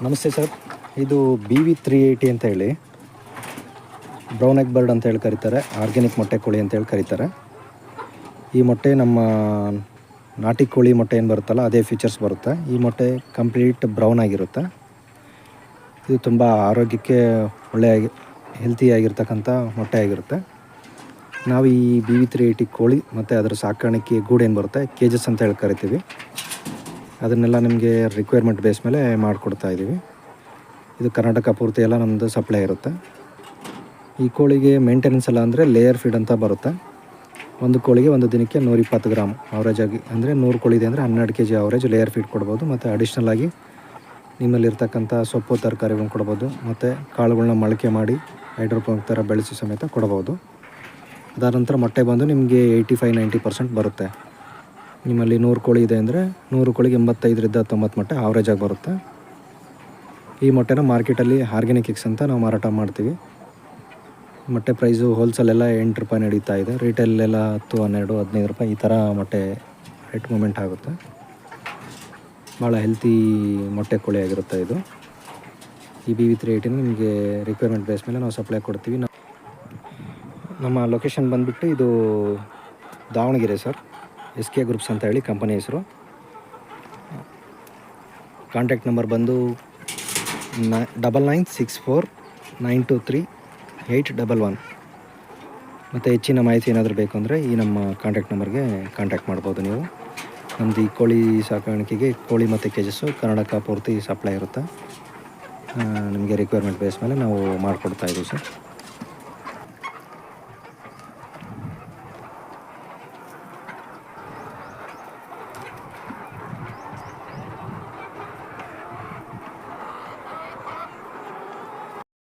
ನಮಸ್ತೆ ಸರ್, ಇದು BV380 ಅಂತ ಹೇಳಿ ಬ್ರೌನ್ ಎಗ್ ಬರ್ಡ್ ಅಂತ ಹೇಳಿ ಕರೀತಾರೆ. ಆರ್ಗ್ಯಾನಿಕ್ ಮೊಟ್ಟೆ ಕೋಳಿ ಅಂತ ಹೇಳಿ ಕರೀತಾರೆ. ಈ ಮೊಟ್ಟೆ ನಮ್ಮ ನಾಟಿ ಕೋಳಿ ಮೊಟ್ಟೆ ಏನು ಬರುತ್ತಲ್ಲ ಅದೇ ಫೀಚರ್ಸ್ ಬರುತ್ತೆ. ಈ ಮೊಟ್ಟೆ ಕಂಪ್ಲೀಟ್ ಬ್ರೌನ್ ಆಗಿರುತ್ತೆ. ಇದು ತುಂಬ ಆರೋಗ್ಯಕ್ಕೆ ಒಳ್ಳೆಯ ಹೆಲ್ತಿಯಾಗಿರ್ತಕ್ಕಂಥ ಮೊಟ್ಟೆ ಆಗಿರುತ್ತೆ. ನಾವು ಈ BV380 ಕೋಳಿ ಮತ್ತು ಅದರ ಸಾಕಾಣಿಕೆ ಗೂಡೇನು ಬರುತ್ತೆ ಕೇಜಸ್ ಅಂತ ಹೇಳಿ ಕರಿತೀವಿ. ಅದನ್ನೆಲ್ಲ ನಿಮಗೆ ರಿಕ್ವೈರ್ಮೆಂಟ್ ಬೇಸ್ ಮೇಲೆ ಮಾಡಿಕೊಡ್ತಾ ಇದ್ದೀವಿ. ಇದು ಕರ್ನಾಟಕ ಪೂರ್ತಿ ಎಲ್ಲ ನಮ್ಮದು ಸಪ್ಲೈ ಇರುತ್ತೆ. ಈ ಕೋಳಿಗೆ ಮೇಂಟೆನೆನ್ಸ್ ಎಲ್ಲ ಅಂದರೆ ಲೇಯರ್ ಫೀಡ್ ಅಂತ ಬರುತ್ತೆ. ಒಂದು ಕೋಳಿಗೆ ಒಂದು ದಿನಕ್ಕೆ 120 ಗ್ರಾಮ್ ಅವರೇಜ್ ಆಗಿ, ಅಂದರೆ 100 ಕೋಳಿ ಇದೆ ಅಂದರೆ 12 kg ಅವರೇಜ್ ಲೇಯರ್ ಫೀಡ್ ಕೊಡ್ಬೋದು. ಮತ್ತು ಅಡಿಷ್ನಲ್ ಆಗಿ ನಿಮ್ಮಲ್ಲಿರ್ತಕ್ಕಂಥ ಸೊಪ್ಪು ತರಕಾರಿಗಳನ್ನ ಕೊಡ್ಬೋದು. ಮತ್ತು ಕಾಳುಗಳನ್ನ ಮೊಳಕೆ ಮಾಡಿ ಹೈಡ್ರೋಪೋನಿಕ್ ಥರ ಬೆಳೆಸಿ ಸಮೇತ ಕೊಡ್ಬೋದು. ಅದಾದ ನಂತರ ಮೊಟ್ಟೆ ಬಂದು ನಿಮಗೆ 85-90% ಬರುತ್ತೆ. ನಿಮ್ಮಲ್ಲಿ 100 ಕೋಳಿ ಇದೆ ಅಂದರೆ 100 ಕೋಳಿಗೆ 85-90 ಮೊಟ್ಟೆ ಆವ್ರೇಜ್ ಆಗಿ ಬರುತ್ತೆ. ಈ ಮೊಟ್ಟೆನ ಮಾರ್ಕೆಟಲ್ಲಿ ಆರ್ಗ್ಯಾನಿಕ್ ಎಗ್ಸ್ ಅಂತ ನಾವು ಮಾರಾಟ ಮಾಡ್ತೀವಿ. ಮೊಟ್ಟೆ ಪ್ರೈಸು ಹೋಲ್ಸೇಲೆಲ್ಲ 8 ರೂಪಾಯಿ ನಡೀತಾ ಇದೆ. ರಿಟೇಲೆಲ್ಲ 10, 12, 15 ರೂಪಾಯಿ ಈ ಥರ ಮೊಟ್ಟೆ ರೇಟ್ ಮೂಮೆಂಟ್ ಆಗುತ್ತೆ. ಭಾಳ ಹೆಲ್ತಿ ಮೊಟ್ಟೆ ಕೋಳಿ ಆಗಿರುತ್ತೆ ಇದು. ಈ BV380 ನಿಮಗೆ ರಿಕ್ವೈರ್ಮೆಂಟ್ ಬೇಸ್ ಮೇಲೆ ನಾವು ಸಪ್ಲೈ ಕೊಡ್ತೀವಿ. ನಮ್ಮ ಲೊಕೇಶನ್ ಬಂದುಬಿಟ್ಟು ಇದು ದಾವಣಗೆರೆ ಸರ್. SK ಗ್ರೂಪ್ಸ್ ಅಂತ ಹೇಳಿ ಕಂಪನಿ ಹೆಸರು. ಕಾಂಟ್ಯಾಕ್ಟ್ ನಂಬರ್ ಬಂದು 9964923811. ಮತ್ತು ಹೆಚ್ಚಿನ ಮಾಹಿತಿ ಏನಾದರೂ ಬೇಕು ಅಂದರೆ ಈ ನಮ್ಮ ಕಾಂಟ್ಯಾಕ್ಟ್ ನಂಬರ್ಗೆ ಕಾಂಟ್ಯಾಕ್ಟ್ ಮಾಡ್ಬೋದು ನೀವು. ನಮ್ಮದು ಈ ಕೋಳಿ ಸಾಕಾಣಿಕೆಗೆ ಕೋಳಿ ಮತ್ತು ಕೇಜಸ್ಸು ಕರ್ನಾಟಕ ಪೂರ್ತಿ ಸಪ್ಲೈ ಇರುತ್ತೆ. ನಿಮಗೆ ರಿಕ್ವೈರ್ಮೆಂಟ್ ಬೇಸ್ ಮೇಲೆ ನಾವು ಮಾಡಿಕೊಡ್ತಾಯಿದ್ದೀವಿ ಸರ್.